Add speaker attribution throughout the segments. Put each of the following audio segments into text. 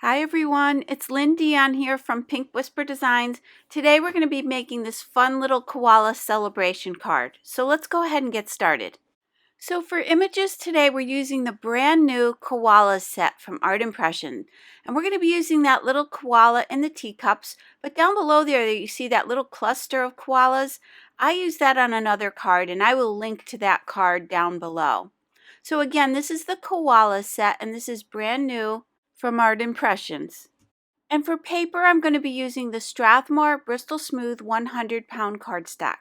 Speaker 1: Hi everyone, it's Lynn Dion here from Pink Whisper Designs. Today we're going to be making this fun little koala celebration card. So let's go ahead and get started. So for images today we're using the brand new Koala set from Art Impression. And we're going to be using that little koala in the teacups. But down below there you see that little cluster of koalas. I use that on another card and I will link to that card down below. So again, this is the Koala set and this is brand new from Art Impressions. And for paper, I'm going to be using the Strathmore Bristol Smooth 100-pound cardstock.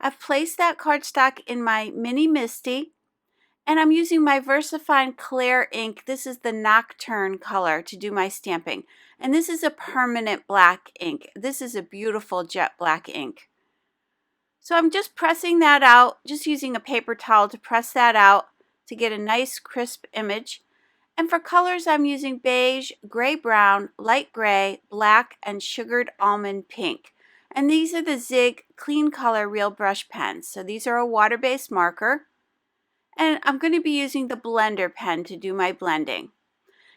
Speaker 1: I've placed that cardstock in my Mini Misty, and I'm using my VersaFine Clear ink. This is the Nocturne color to do my stamping. And this is a permanent black ink. This is a beautiful jet black ink. So I'm just pressing that out, just using a paper towel to press that out to get a nice crisp image. And for colors, I'm using beige, gray brown, light gray, black, and sugared almond pink. And these are the Zig Clean Color Real Brush pens. So these are a water-based marker. And I'm going to be using the blender pen to do my blending.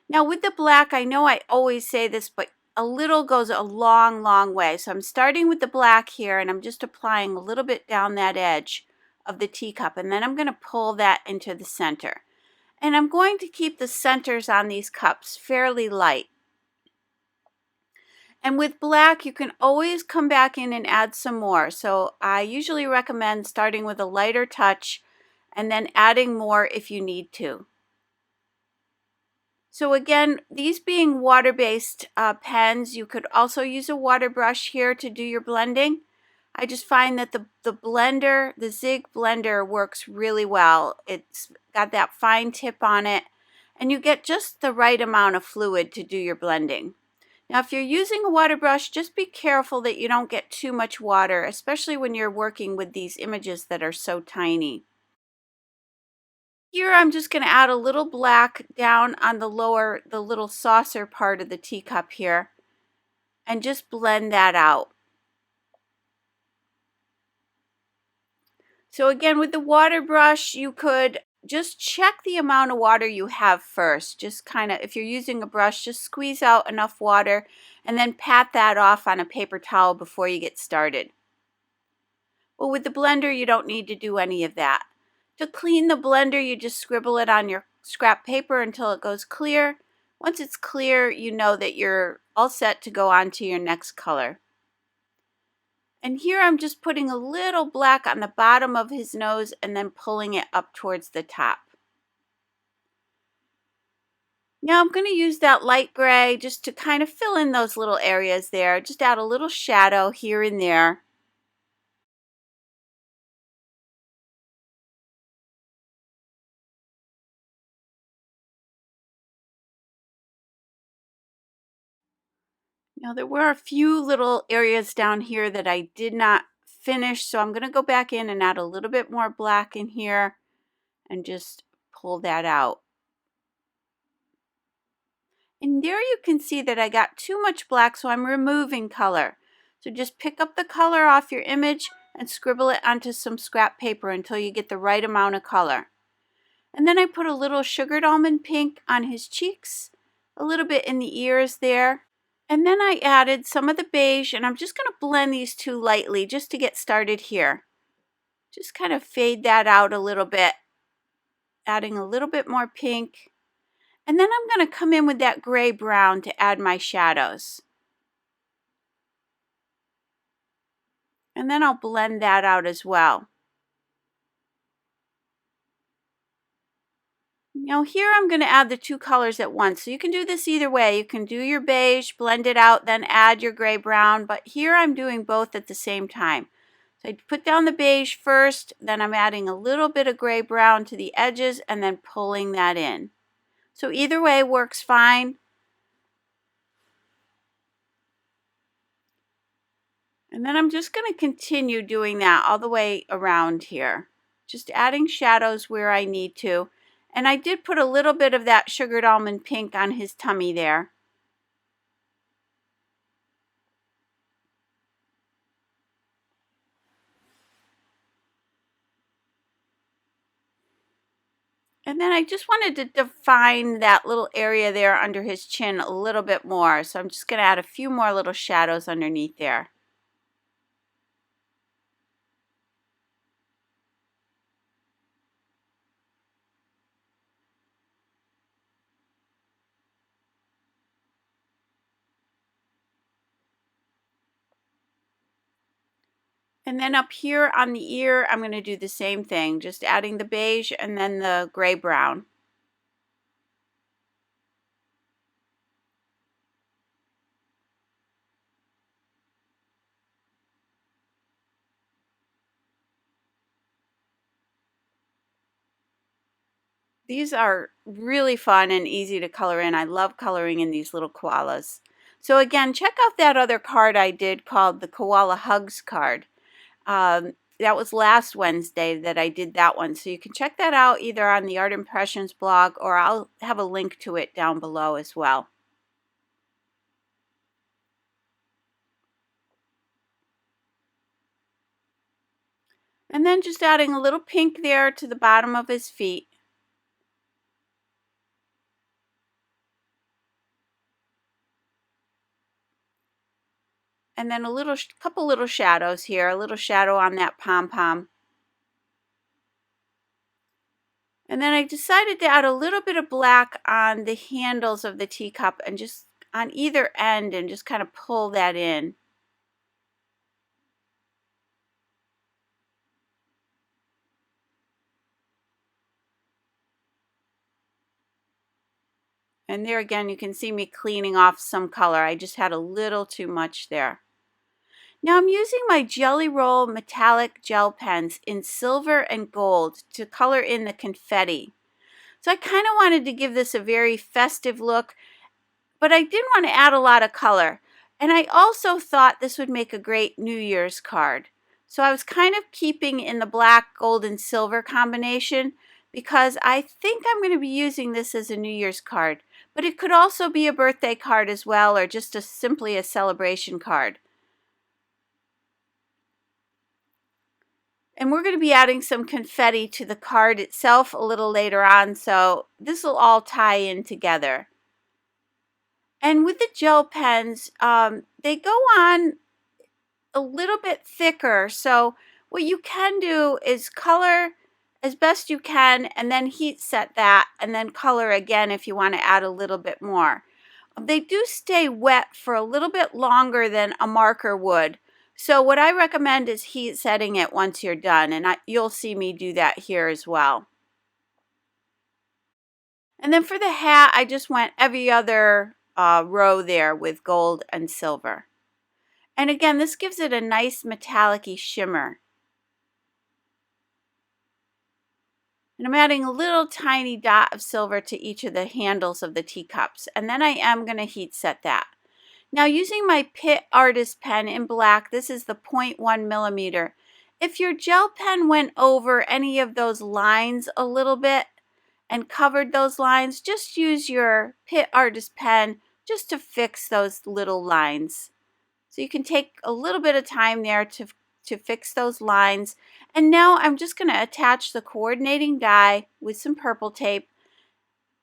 Speaker 1: Now with the black, I know I always say this, but a little goes a long, long way. So I'm starting with the black here, and I'm just applying a little bit down that edge of the teacup. And then I'm going to pull that into the center. And I'm going to keep the centers on these cups fairly light. And with black, you can always come back in and add some more. So I usually recommend starting with a lighter touch and then adding more if you need to. So again, these being water-based pens, you could also use a water brush here to do your blending. I just find that the blender, the Zig blender, works really well. It's got that fine tip on it, and you get just the right amount of fluid to do your blending. Now, if you're using a water brush, just be careful that you don't get too much water, especially when you're working with these images that are so tiny. Here, I'm just going to add a little black down on the little saucer part of the teacup here, and just blend that out. So again, with the water brush, you could just check the amount of water you have first. Just kind of, if you're using a brush, just squeeze out enough water and then pat that off on a paper towel before you get started. Well, with the blender, you don't need to do any of that. To clean the blender, you just scribble it on your scrap paper until it goes clear. Once it's clear, you know that you're all set to go on to your next color. And here I'm just putting a little black on the bottom of his nose and then pulling it up towards the top. Now I'm going to use that light gray just to kind of fill in those little areas there. Just add a little shadow here and there. Now there were a few little areas down here that I did not finish, so I'm going to go back in and add a little bit more black in here and just pull that out. And there you can see that I got too much black, so I'm removing color. So just pick up the color off your image and scribble it onto some scrap paper until you get the right amount of color. And then I put a little sugared almond pink on his cheeks, a little bit in the ears there. And then I added some of the beige, and I'm just going to blend these two lightly just to get started here. Just kind of fade that out a little bit, adding a little bit more pink. And then I'm going to come in with that gray brown to add my shadows. And then I'll blend that out as well. Now here I'm going to add the two colors at once. So you can do this either way. You can do your beige, blend it out, then add your gray brown. But here I'm doing both at the same time. So I put down the beige first, then I'm adding a little bit of gray brown to the edges and then pulling that in. So either way works fine. And then I'm just going to continue doing that all the way around here. Just adding shadows where I need to. And I did put a little bit of that sugared almond pink on his tummy there. And And then I just wanted to define that little area there under his chin a little bit more. So I'm just going to add a few more little shadows underneath there. And then up here on the ear, I'm going to do the same thing, just adding the beige and then the gray brown. These are really fun and easy to color in. I love coloring in these little koalas. So again, check out that other card I did called the Koala Hugs card. That was last Wednesday that I did that one. So you can check that out either on the Art Impressions blog, or I'll have a link to it down below as well. And then just adding a little pink there to the bottom of his feet. And then a couple little shadows here, a little shadow on that pom-pom. And then I decided to add a little bit of black on the handles of the teacup and just on either end and just kind of pull that in. And there again, you can see me cleaning off some color. I just had a little too much there. Now I'm using my Jelly Roll metallic gel pens in silver and gold to color in the confetti. So I kind of wanted to give this a very festive look, but I didn't want to add a lot of color. And I also thought this would make a great New Year's card. So I was kind of keeping in the black, gold, and silver combination because I think I'm going to be using this as a New Year's card. But it could also be a birthday card as well, or just simply a celebration card. And we're going to be adding some confetti to the card itself a little later on, so this will all tie in together. And with the gel pens, they go on a little bit thicker, so what you can do is color as best you can and then heat set that and then color again if you want to add a little bit more. They do stay wet for a little bit longer than a marker would. So what I recommend is heat setting it once you're done, and you'll see me do that here as well. And then for the hat, I just went every other row there with gold and silver. And again, this gives it a nice metallic-y shimmer. And I'm adding a little tiny dot of silver to each of the handles of the teacups. And then I am going to heat set that. Now using my Pitt Artist pen in black, this is the 0.1 millimeter. If your gel pen went over any of those lines a little bit and covered those lines, just use your Pitt Artist pen just to fix those little lines. So you can take a little bit of time there to fix those lines. And now I'm just going to attach the coordinating die with some purple tape,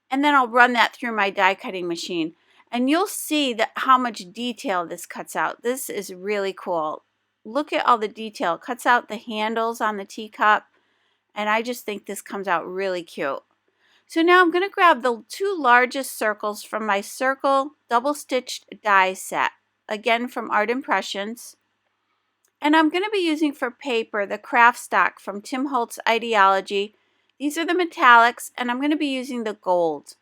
Speaker 1: and then I'll run that through my die cutting machine. And you'll see how much detail this cuts out. This is really cool. Look at all the detail. It cuts out the handles on the teacup, and I just think this comes out really cute. So now I'm going to grab the two largest circles from my circle double stitched die set, again from Art Impressions. And I'm going to be using for paper the craft stock from Tim Holtz Ideology. These are the metallics, and I'm going to be using the gold.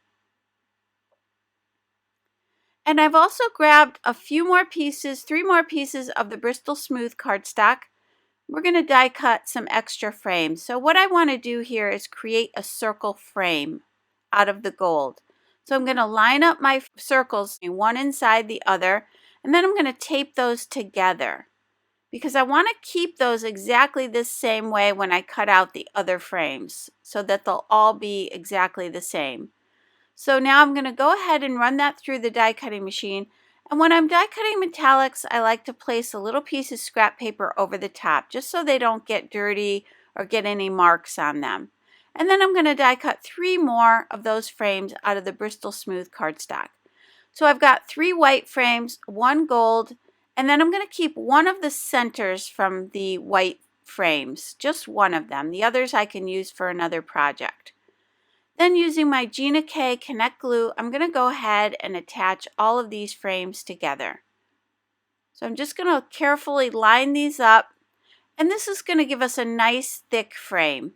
Speaker 1: And I've also grabbed a few more pieces, 3 more pieces of the Bristol Smooth cardstock. We're going to die cut some extra frames. So what I want to do here is create a circle frame out of the gold. So I'm going to line up my circles, one inside the other, and then I'm going to tape those together because I want to keep those exactly the same way when I cut out the other frames so that they'll all be exactly the same. So now I'm going to go ahead and run that through the die cutting machine. And when I'm die cutting metallics, I like to place a little piece of scrap paper over the top just so they don't get dirty or get any marks on them. And then I'm going to die cut 3 more of those frames out of the Bristol Smooth cardstock. So I've got 3 white frames, 1 gold, and then I'm going to keep one of the centers from the white frames, just one of them. The others I can use for another project. Then using my Gina K Connect Glue, I'm going to go ahead and attach all of these frames together. So I'm just going to carefully line these up, and this is going to give us a nice thick frame.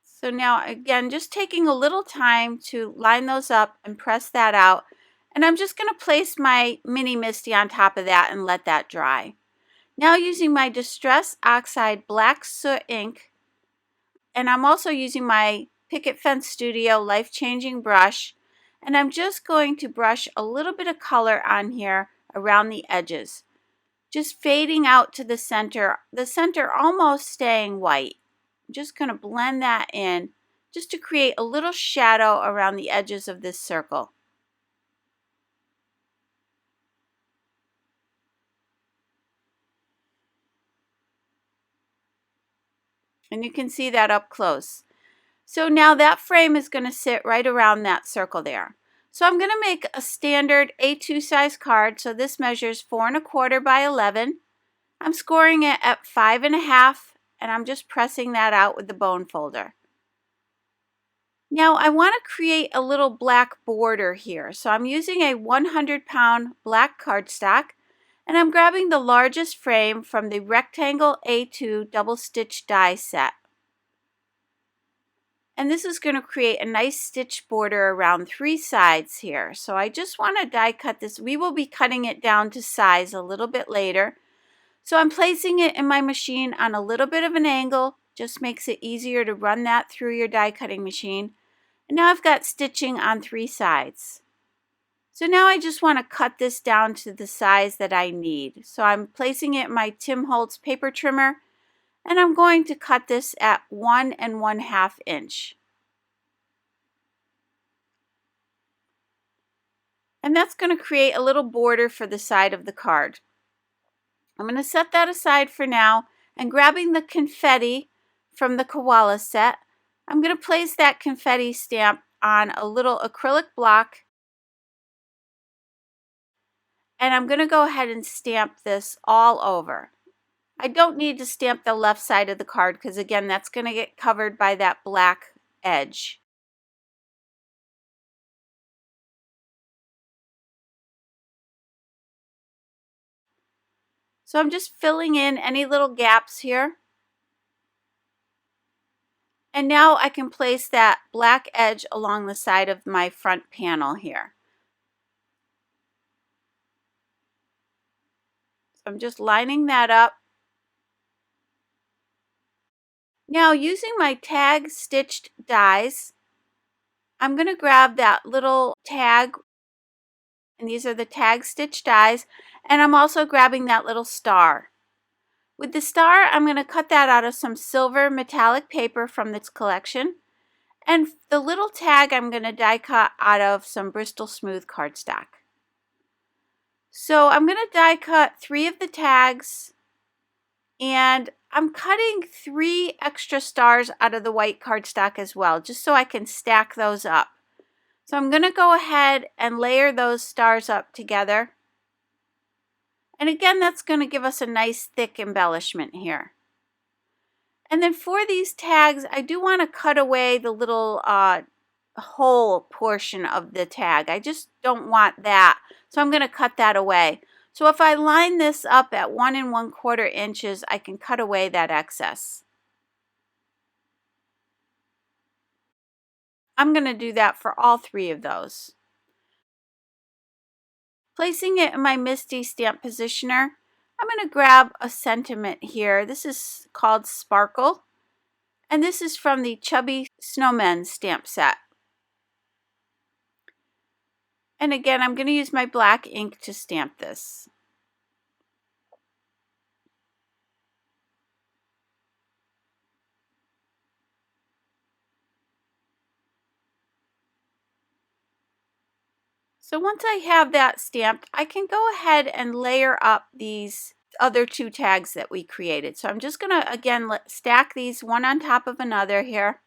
Speaker 1: So now again, just taking a little time to line those up and press that out. And I'm just going to place my mini Misty on top of that and let that dry. Now using my Distress Oxide Black Soot ink, and I'm also using my Picket Fence Studio Life Changing brush, and I'm just going to brush a little bit of color on here around the edges, just fading out to the center almost staying white. I'm just going to blend that in just to create a little shadow around the edges of this circle. And you can see that up close. So now that frame is going to sit right around that circle there. So I'm going to make a standard A2 size card. So this measures 4 1/4 by 11. I'm scoring it at 5 1/2, and I'm just pressing that out with the bone folder. Now I want to create a little black border here. So I'm using a 100-pound black cardstock, and I'm grabbing the largest frame from the Rectangle A2 double stitch die set. And this is going to create a nice stitch border around 3 sides here. So I just want to die cut this. We will be cutting it down to size a little bit later. So I'm placing it in my machine on a little bit of an angle. Just makes it easier to run that through your die cutting machine. And now I've got stitching on 3 sides. So now I just want to cut this down to the size that I need. So I'm placing it in my Tim Holtz paper trimmer, and I'm going to cut this at 1 1/2 inch. And that's going to create a little border for the side of the card. I'm going to set that aside for now, and grabbing the confetti from the Koala set, I'm going to place that confetti stamp on a little acrylic block, and I'm going to go ahead and stamp this all over. I don't need to stamp the left side of the card because again, that's going to get covered by that black edge. So I'm just filling in any little gaps here. And now I can place that black edge along the side of my front panel here. So I'm just lining that up. Now using my tag stitched dies, I'm going to grab that little tag, and these are the tag stitched dies, and I'm also grabbing that little star. With the star, I'm going to cut that out of some silver metallic paper from this collection, and the little tag I'm going to die cut out of some Bristol Smooth cardstock. So I'm going to die cut 3 of the tags, and I'm cutting 3 extra stars out of the white cardstock as well, just so I can stack those up. So I'm going to go ahead and layer those stars up together. And again, that's going to give us a nice thick embellishment here. And then for these tags, I do want to cut away the little hole portion of the tag. I just don't want that. So I'm going to cut that away. So if I line this up at 1 1/4 inches, I can cut away that excess. I'm going to do that for all 3 of those. Placing it in my Misty stamp positioner, I'm going to grab a sentiment here. This is called Sparkle, and this is from the Chubby Snowmen stamp set. And again, I'm going to use my black ink to stamp this. So once I have that stamped, I can go ahead and layer up these other two tags that we created. So I'm just going to, again, stack these one on top of another here.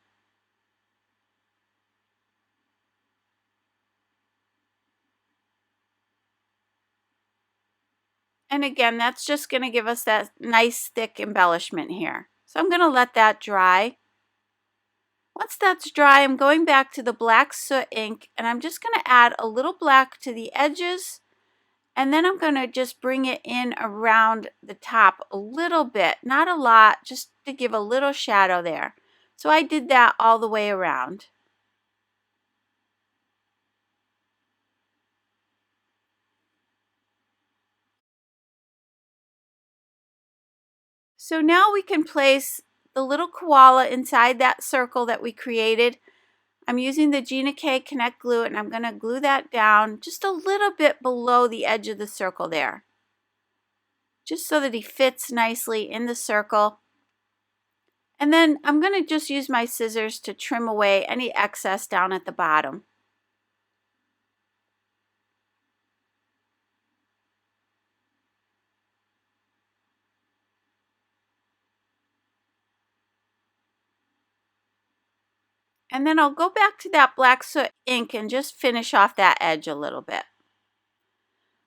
Speaker 1: And again, that's just going to give us that nice thick embellishment here. So I'm going to let that dry. Once that's dry, I'm going back to the black soot ink, and I'm just going to add a little black to the edges, and then I'm going to just bring it in around the top a little bit, not a lot, just to give a little shadow there. So I did that all the way around. So now we can place the little koala inside that circle that we created. I'm using the Gina K Connect glue, and I'm going to glue that down just a little bit below the edge of the circle there, just so that he fits nicely in the circle. And then I'm going to just use my scissors to trim away any excess down at the bottom. And then I'll go back to that black soot ink and just finish off that edge a little bit.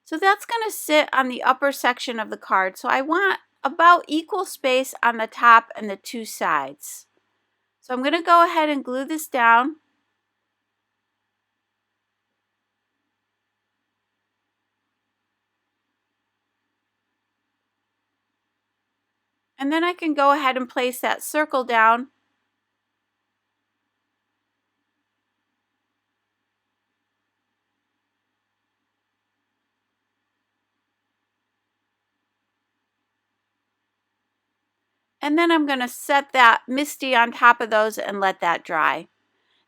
Speaker 1: So that's going to sit on the upper section of the card. So I want about equal space on the top and the two sides. So I'm going to go ahead and glue this down. And then I can go ahead and place that circle down. And then I'm going to set that Misty on top of those and let that dry.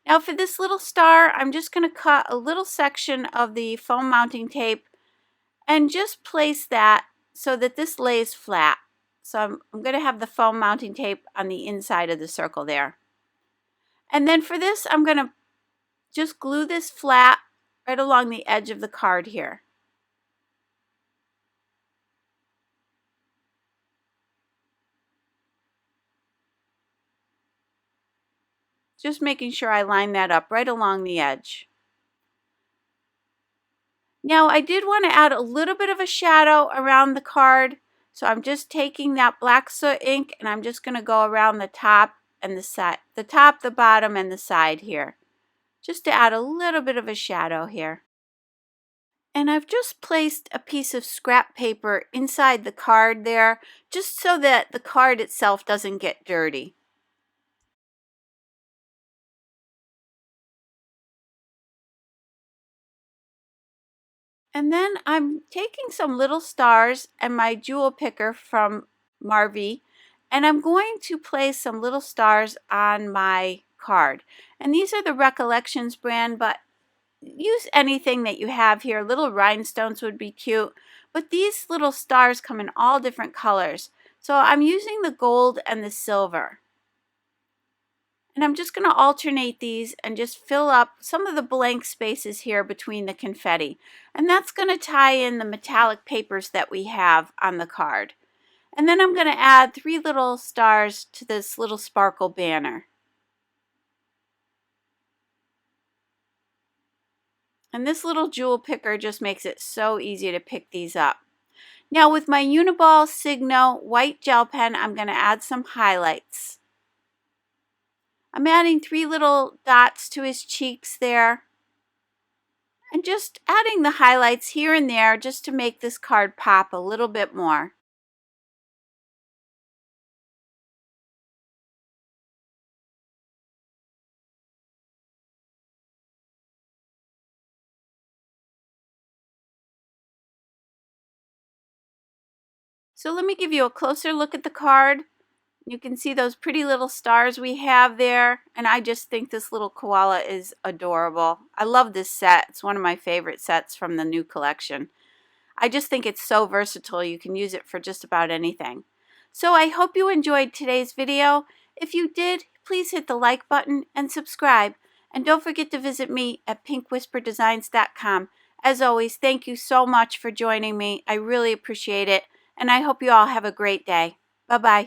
Speaker 1: Now for this little star, I'm just going to cut a little section of the foam mounting tape and just place that so that this lays flat. So I'm going to have the foam mounting tape on the inside of the circle there. And then for this, I'm going to just glue this flat right along the edge of the card here. Just making sure I line that up right along the edge. Now I did want to add a little bit of a shadow around the card. So I'm just taking that black soot ink and I'm just going to go around the top and the side, the top, the bottom, and the side here, just to add a little bit of a shadow here. And I've just placed a piece of scrap paper inside the card there, just so that the card itself doesn't get dirty. And then I'm taking some little stars and my jewel picker from Marvy, and I'm going to place some little stars on my card. And these are the Recollections brand, but use anything that you have here. Little rhinestones would be cute, but these little stars come in all different colors. So I'm using the gold and the silver. And I'm just going to alternate these and just fill up some of the blank spaces here between the confetti. And that's going to tie in the metallic papers that we have on the card. And then I'm going to add 3 little stars to this little sparkle banner. And this little jewel picker just makes it so easy to pick these up. Now with my Uniball Signo white gel pen, I'm going to add some highlights. I'm adding 3 little dots to his cheeks there. And just adding the highlights here and there just to make this card pop a little bit more. So let me give you a closer look at the card. You can see those pretty little stars we have there, and I just think this little koala is adorable. I love this set. It's one of my favorite sets from the new collection. I just think it's so versatile. You can use it for just about anything. So I hope you enjoyed today's video. If you did, please hit the like button and subscribe. And don't forget to visit me at pinkwhisperdesigns.com. As always, thank you so much for joining me. I really appreciate it. and I hope you all have a great day. Bye-bye.